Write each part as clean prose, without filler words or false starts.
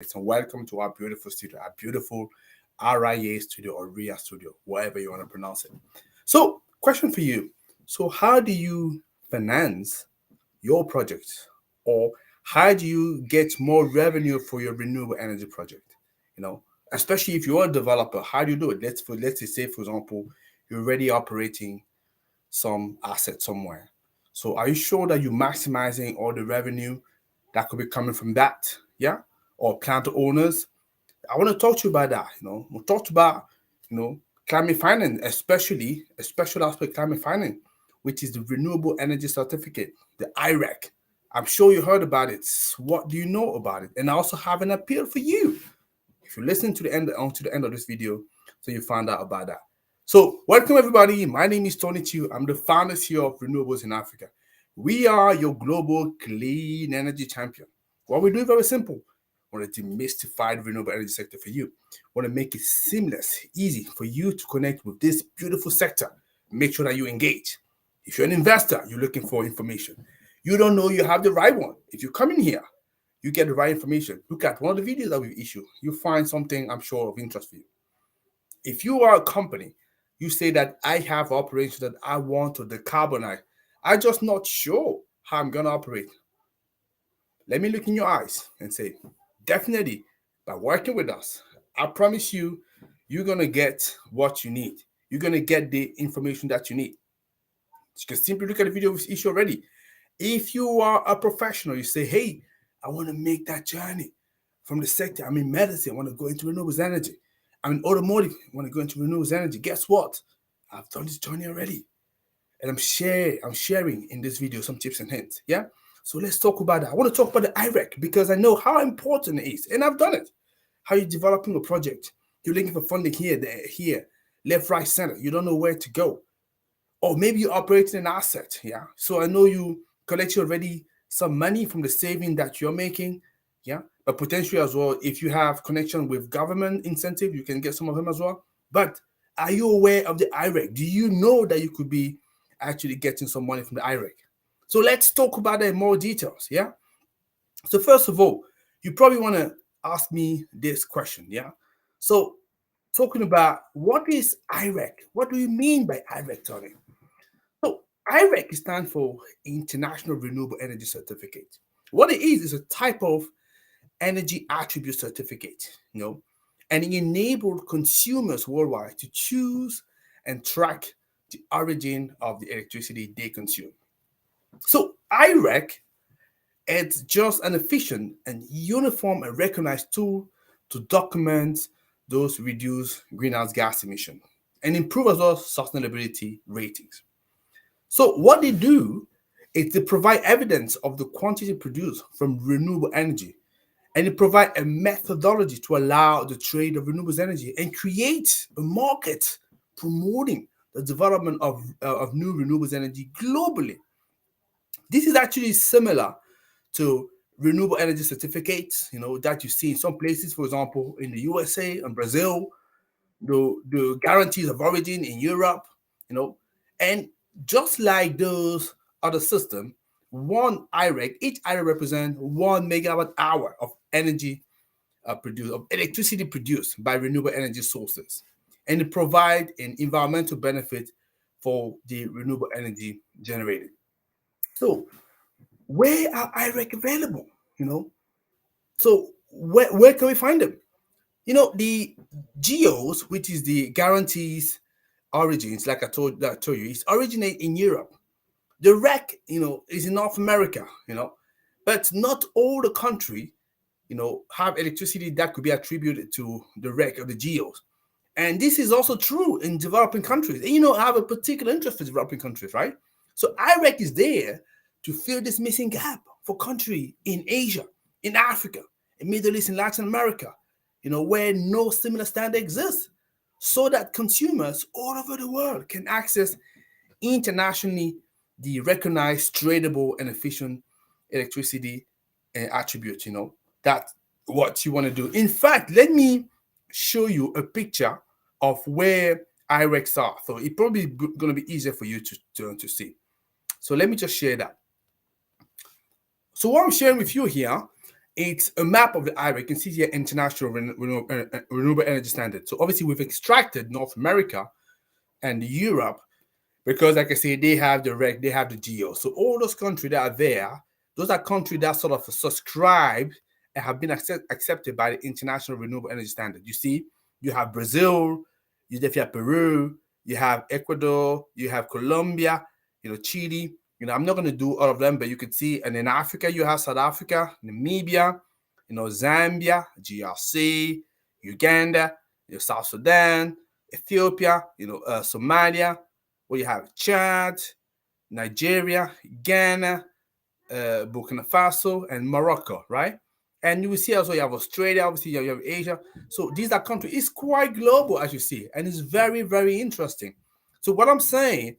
and welcome to our beautiful studio, our beautiful RIA studio or RIA studio, whatever you want to pronounce it. So, question for you. So, how do you finance your project, or how do you get more revenue for your renewable energy project? You know, especially if you're a developer, how do you do it? Let's just say, for example, you're already operating some asset somewhere. So are you sure that you're maximizing all the revenue that could be coming from that? Yeah. Or plant owners. I want to talk to you about that. We'll talk about, climate finance, especially a special aspect climate finance, which is the renewable energy certificate, the IREC. I'm sure you heard about it. What do you know about it? And I also have an appeal for you. If you listen to the end of this video, so you find out about that. So welcome everybody. My name is Tony Chiu. I'm the founder here of Renewables in Africa. We are your global clean energy champion. What we do is very simple. We want to demystify the renewable energy sector for you. We want to make it seamless, easy for you to connect with this beautiful sector. Make sure that you engage. If you're an investor, you're looking for information. You don't know you have the right one. If you come in here, you get the right information. Look at one of the videos that we've issued. You'll find something I'm sure of interest for you. If you are a company, you say that I have operations that I want to decarbonize. I'm just not sure how I'm going to operate. Let me look in your eyes and say, definitely, by working with us, I promise you, you're going to get what you need. You're going to get the information that you need. You can simply look at the video we've issued already. If you are a professional, you say, hey, I want to make that journey from the sector. I'm in medicine. I want to go into renewables energy. I'm in automotive. I want to go into renewables energy. Guess what? I've done this journey already. And I'm sharing in this video some tips and hints. Yeah. So let's talk about that. I want to talk about the IREC because I know how important it is. And I've done it. How you're developing a project. You're looking for funding here, there, here, left, right, center. You don't know where to go. Or maybe you're operating an asset. Yeah. So I know you collected already some money from the saving that you're making. Yeah. But potentially as well, if you have connection with government incentive, you can get some of them as well. But are you aware of the IREC? Do you know that you could be actually getting some money from the IREC? So let's talk about that in more details. Yeah. So first of all, you probably want to ask me this question. Yeah. So talking about what is IREC? What do you mean by IREC, Tony? So IREC stands for International Renewable Energy Certificate. What it is a type of energy attribute certificate, and it enabled consumers worldwide to choose and track the origin of the electricity they consume. So IREC, it's just an efficient and uniform and recognized tool to document those reduced greenhouse gas emissions and improve as well sustainability ratings. So what they do is they provide evidence of the quantity produced from renewable energy, and it provides a methodology to allow the trade of renewables energy and create a market promoting the development of new renewables energy globally. This is actually similar to renewable energy certificates, that you see in some places, for example, in the USA and Brazil, the guarantees of origin in Europe, and just like those other systems, one IREC, each IREC represents 1 megawatt hour of energy produced, of electricity produced by renewable energy sources, and it provides an environmental benefit for the renewable energy generated. So, where are IREC available? So where can we find them? The GEOs, which is the guarantees origins, like I told you, it's originate in Europe. The REC, is in North America, but not all the country, have electricity that could be attributed to the REC or the GEOs. And this is also true in developing countries. And, I have a particular interest in developing countries, right? So IREC is there to fill this missing gap for country in Asia, in Africa, in Middle East, in Latin America, where no similar standard exists, so that consumers all over the world can access internationally the recognized, tradable, and efficient electricity attributes. That's what you want to do. In fact, let me show you a picture of where IRECs are. So it's probably going to be easier for you to see. So let me just share that. So what I'm sharing with you here It's a map of the IRA. You can see here International Renewable Energy Standard. So obviously we've extracted North America and Europe because, like I say, they have the reg, they have the geo. So all those countries that are there, those are countries that sort of subscribe and have been accepted by the International Renewable Energy Standard. You see, you have Brazil, you have Peru, you have Ecuador, you have Colombia, Chile. I'm not going to do all of them, but you could see, and in Africa, you have South Africa, Namibia, Zambia, GRC, Uganda, South Sudan, Ethiopia, Somalia. Well, you have Chad, Nigeria, Ghana, Burkina Faso, and Morocco, right? And you will see also you have Australia, obviously you have Asia. So these are countries. It's quite global, as you see, and it's very, very interesting. So what I'm saying,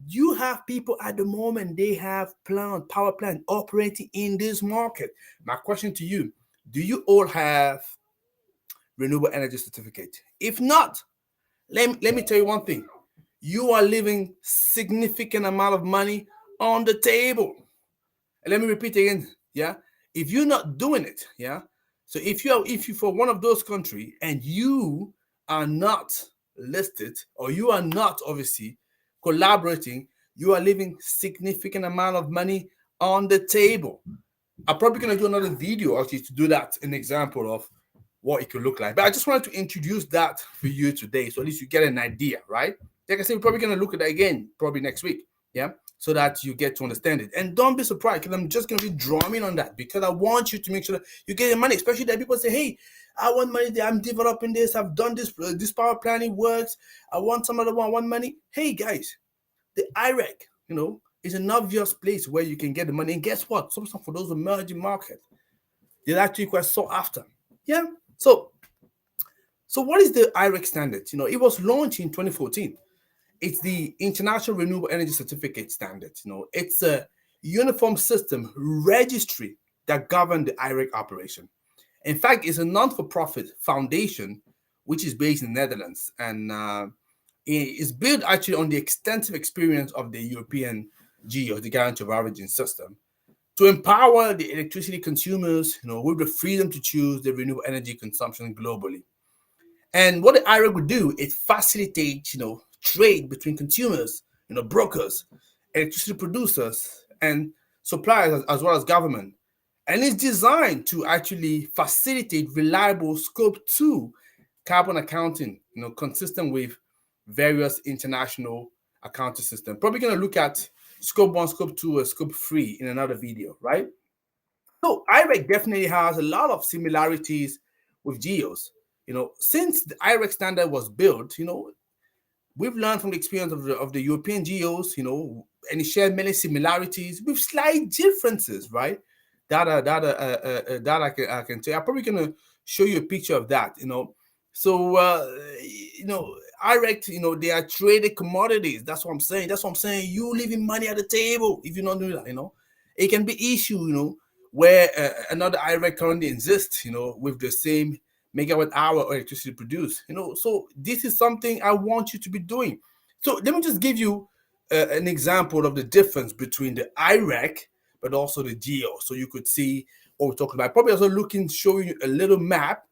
you have people at the moment, they have power plant operating in this market. My question to you, do you all have renewable energy certificate? If not, let me tell you one thing. You are leaving significant amount of money on the table. And let me repeat again, yeah? If you're not doing it, yeah? So if you for one of those countries and you are not listed or you are not obviously collaborating, you are leaving significant amount of money on the table. I'm probably going to do another video actually to do that, an example of what it could look like. But I just wanted to introduce that for you today, so at least you get an idea, right? Like I said, we're probably going to look at that again, probably next week, yeah? So that you get to understand it. And don't be surprised, because I'm just going to be drumming on that, because I want you to make sure that you get your money, especially that people say, hey, I want money, I'm developing this, I've done this, this power planning works, I want some other one, I want money. Hey, guys, the IREC, is an obvious place where you can get the money. And guess what? Sometimes for those emerging markets, they're actually quite sought after. Yeah. So what is the IREC standard? It was launched in 2014. It's the International Renewable Energy Certificate Standard. It's a uniform system registry that governs the IREC operation. In fact, it's a non-for-profit foundation which is based in the Netherlands, and it is built actually on the extensive experience of the European GEO, the Guarantee of Origin system, to empower the electricity consumers, with the freedom to choose the renewable energy consumption globally. And what the IREC would do is facilitate, trade between consumers, brokers, electricity producers, and suppliers, as well as government. And it's designed to actually facilitate reliable Scope 2 carbon accounting, consistent with various international accounting systems. Probably going to look at Scope 1, Scope 2, or Scope 3 in another video, right? So IREC definitely has a lot of similarities with GEOs. Since the IREC standard was built, we've learned from the experience of the European GEOs, and it shared many similarities with slight differences, right? That I can tell you. I'm probably going to show you a picture of that, So, IREC, they are traded commodities. That's what I'm saying. You leaving money at the table if you don't do that, It can be issue, where another IREC currently exists, with the same megawatt hour of electricity produced, So this is something I want you to be doing. So let me just give you an example of the difference between the IREC but also the GEO, so you could see what we're talking about. Probably also showing you a little map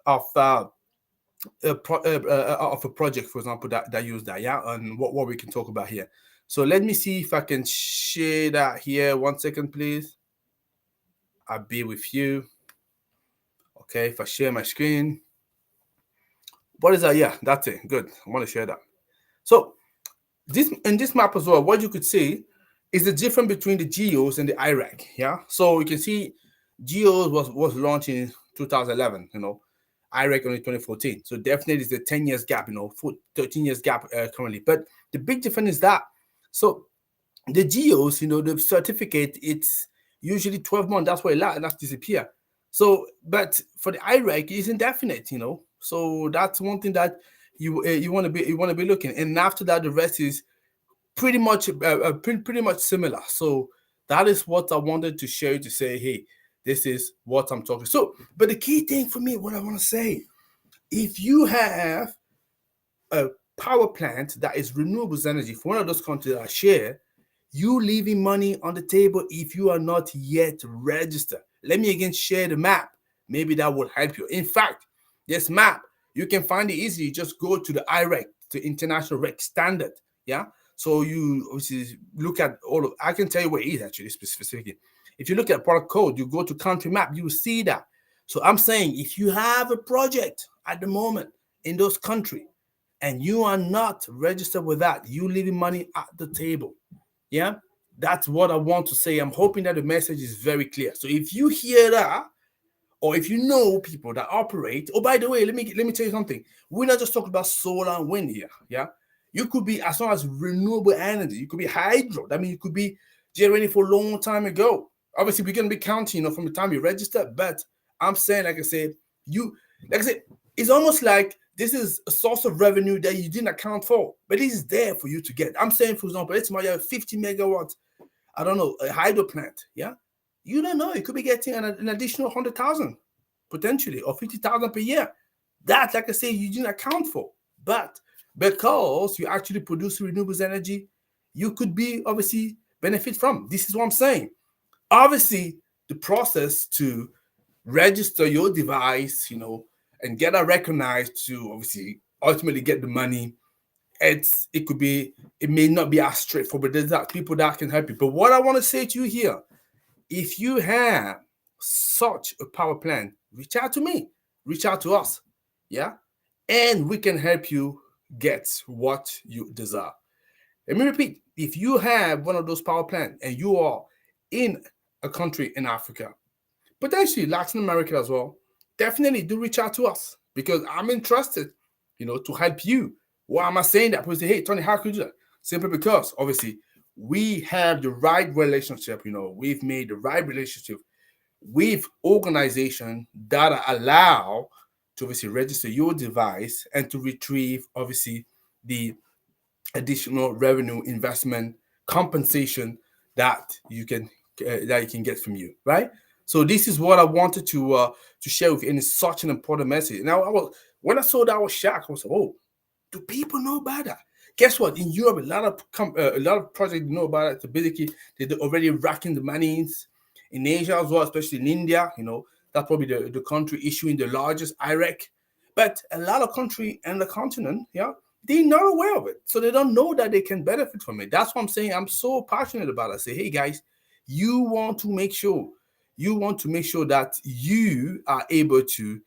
of a project, for example, that use that, yeah, and what we can talk about here. So let me see if I can share that here. 1 second, please. I'll be with you. Okay, if I share my screen. What is that? Yeah, that's it. Good. I want to share that. So in this map as well, what you could see is the difference between the GEOs and the IREC. Yeah. So you can see GEOs was launched in 2011, IREC only 2014. So definitely it's a 10 years gap, 13 years gap currently. But the big difference is that, so the GEOs, the certificate, it's usually 12 months. That's where it lasts, and that's disappear. So, but for the IREC, it's indefinite, So that's one thing that you want to be looking. And after that, the rest is pretty much similar. So that is what I wanted to share, to say, hey, this is what I'm talking. So, but the key thing for me, what I want to say, if you have a power plant that is renewables energy for one of those countries that I share, you leaving money on the table if you are not yet registered. Let me again share the map. Maybe that will help you. In fact, this map, you can find it easily. Just go to the IREC, the International REC Standard. Yeah. So you obviously look at all of, I can tell you where it is actually specifically. If you look at product code, you go to country map, you will see that. So I'm saying if you have a project at the moment in those countries and you are not registered with that, you leaving money at the table. Yeah, that's what I want to say. I'm hoping that the message is very clear. So if you hear that, or if you know people that operate, oh, by the way, let me tell you something. We're not just talking about solar and wind here. Yeah, you could be as long as renewable energy. You could be hydro. I mean, you could be generating for a long time ago. Obviously, we're gonna be counting, from the time you register. But I'm saying, like I said, it's almost like this is a source of revenue that you didn't account for, but it is there for you to get. I'm saying, for example, let's say you have 50 megawatts, I don't know, a hydro plant. Yeah, you don't know. You could be getting an additional 100,000 potentially, or 50,000 per year. That, like I say, you didn't account for. But because you actually produce renewables energy, you could be obviously benefit from. This is what I'm saying. Obviously, the process to register your device, and get that recognized to obviously ultimately get the money, it may not be as straightforward. There's that people that can help you. But what I want to say to you here, if you have such a power plant, reach out to me, reach out to us, yeah, and we can help you get what you deserve. Let me repeat: if you have one of those power plants and you are in a country in Africa, potentially Latin America as well, definitely do reach out to us because I'm interested, to help you. Why am I saying that? People say, hey, Tony, how could you do that? Simply because, obviously, we have the right relationship, we've made the right relationship with organizations that allow to obviously register your device and to retrieve, obviously, the additional revenue investment compensation that you can get from you, right? So this is what I wanted to share with you, and it's such an important message. Now, when I saw that, I was shocked. I was like, oh, do people know about that? Guess what? In Europe, a lot of projects know about it. So basically, they're already racking the monies. In Asia as well, especially in India, that's probably the country issuing the largest IREC. But a lot of country and the continent, yeah, they're not aware of it. So they don't know that they can benefit from it. That's what I'm saying. I'm so passionate about it. I say, hey guys, you want to make sure that you are able to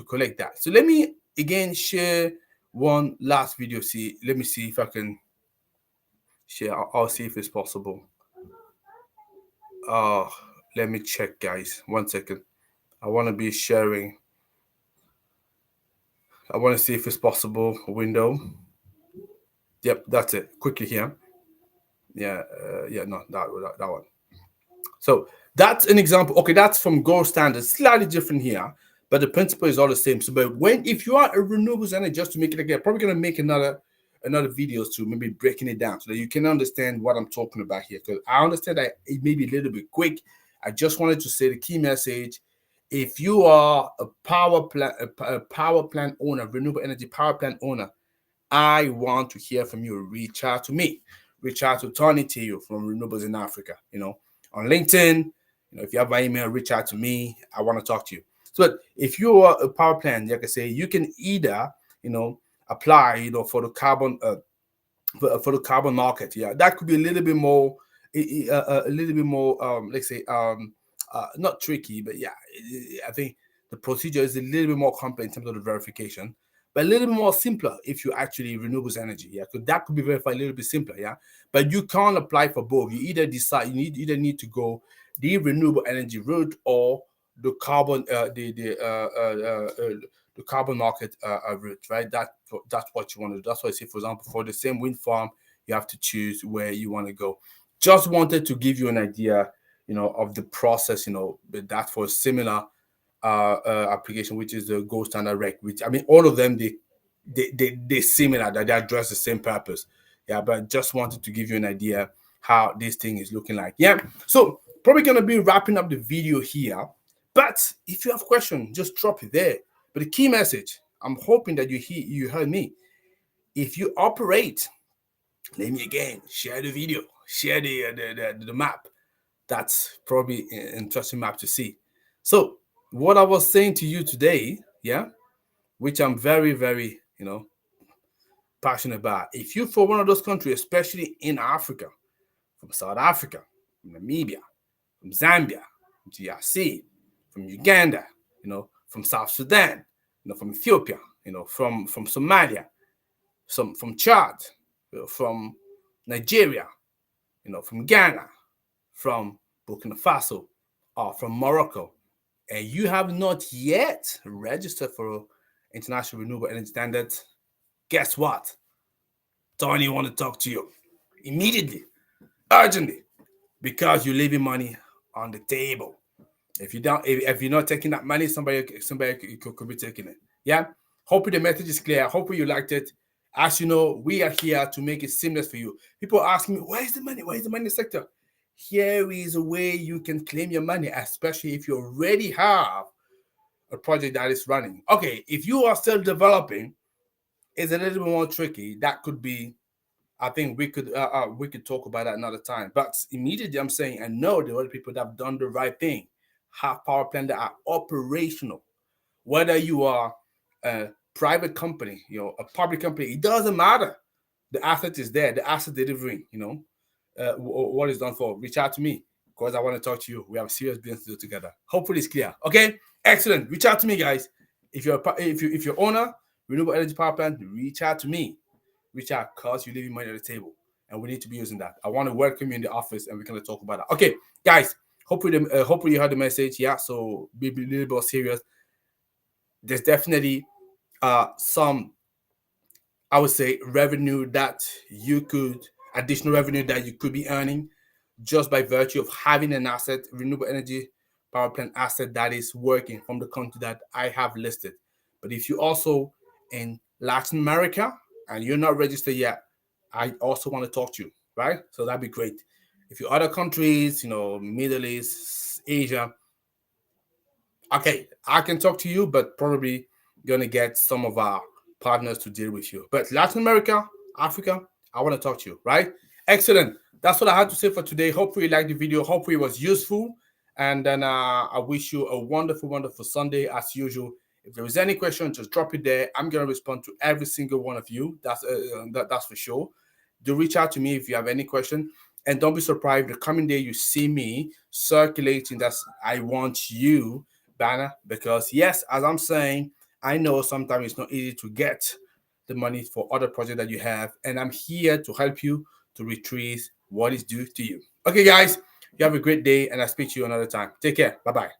collect that. So let me again share one last video. Let me see if I can share. I'll see if it's possible. Let me check, guys. 1 second. I want to be sharing. I want to see if it's possible. Window. Yep, that's it. Quickly here. Yeah, no, that one. So that's an example. Okay, that's from gold standard. Slightly different here, but the principle is all the same. So, but if you are a renewables energy, just to make it again, probably gonna make another videos to maybe breaking it down so that you can understand what I'm talking about here. Because I understand that it may be a little bit quick. I just wanted to say the key message. If you are a power plant owner, renewable energy power plant owner, I want to hear from you. Reach out to me. Reach out to Tony Teo from Renewables in Africa. On LinkedIn. If you have my email, reach out to me. I want to talk to you. So, if you are a power plant, like I say, you can either apply for the carbon for the carbon market. Yeah, that could be a little bit more let's say not tricky, but yeah, I think the procedure is a little bit more complex in terms of the verification, but a little bit more simpler if you actually renewables energy. Yeah, because that could be verified a little bit simpler. Yeah, but you can't apply for both. You either decide you either need to go the renewable energy route or the carbon the carbon market route, right? That's what you want to do. That's why I say, for example, for the same wind farm, you have to choose where you want to go. Just wanted to give you an idea, of the process, but that for a similar application, which is the gold standard REC, which I mean, all of them they similar, that they address the same purpose. Yeah, but just wanted to give you an idea how this thing is looking like. Yeah, so probably gonna be wrapping up the video here. But if you have questions, just drop it there. But the key message, I'm hoping that you heard me. If you operate, let me again share the video, share the map. That's probably an interesting map to see. So what I was saying to you today, yeah, which I'm very, very, passionate about. If you for one of those countries, especially in Africa, from South Africa, from Namibia, from Zambia, from DRC, from Uganda, from South Sudan, from Ethiopia, from Somalia, from Chad, from Nigeria, from Ghana, from Burkina Faso, or from Morocco, and you have not yet registered for International Renewable Energy Standards, guess what? Tony want to talk to you immediately, urgently, because you're leaving money on the table. If you don't, if you're not taking that money, somebody could be taking it. Yeah. Hopefully the message is clear. Hopefully you liked it. As you know, we are here to make it seamless for you. People ask me, where is the money? Where is the money in the sector? Here is a way you can claim your money, especially if you already have a project that is running. Okay, if you are still developing, it's a little bit more tricky. That could be, I think we could talk about that another time. But immediately I'm saying, I know there are people that have done the right thing, have power plants that are operational. Whether you are a private company, a public company, it doesn't matter. The asset is there, the asset delivering, what is done for. Reach out to me because I want to talk to you. We have serious business to do together. Hopefully it's clear. Okay, excellent. Reach out to me, guys. If you're owner, renewable energy power plant, reach out to me. Reach out because you're leaving money on the table, and we need to be using that. I want to welcome you in the office, and we're gonna talk about that. Okay, guys. Hopefully you heard the message. Yeah, so be a little bit serious. There's definitely some, I would say, additional revenue that you could be earning just by virtue of having an asset, renewable energy power plant asset that is working from the country that I have listed. But if you also in Latin America and you're not registered yet, I also want to talk to you, right? So that'd be great. If you're other countries, Middle East, Asia, okay, I can talk to you, but probably gonna get some of our partners to deal with you. But Latin America, Africa, I want to talk to you, right? Excellent. That's what I had to say for today. Hopefully you liked the video. Hopefully it was useful. And then I wish you a wonderful, wonderful Sunday as usual. If there is any question, just drop it there. I'm gonna respond to every single one of you. That's for sure. Do reach out to me if you have any question. And don't be surprised the coming day you see me circulating that I want you banner, because yes, as I'm saying, I know sometimes it's not easy to get the money for other projects that you have, and I'm here to help you to retrieve what is due to you. Okay, guys, you have a great day, and I'll speak to you another time. Take care. Bye-bye.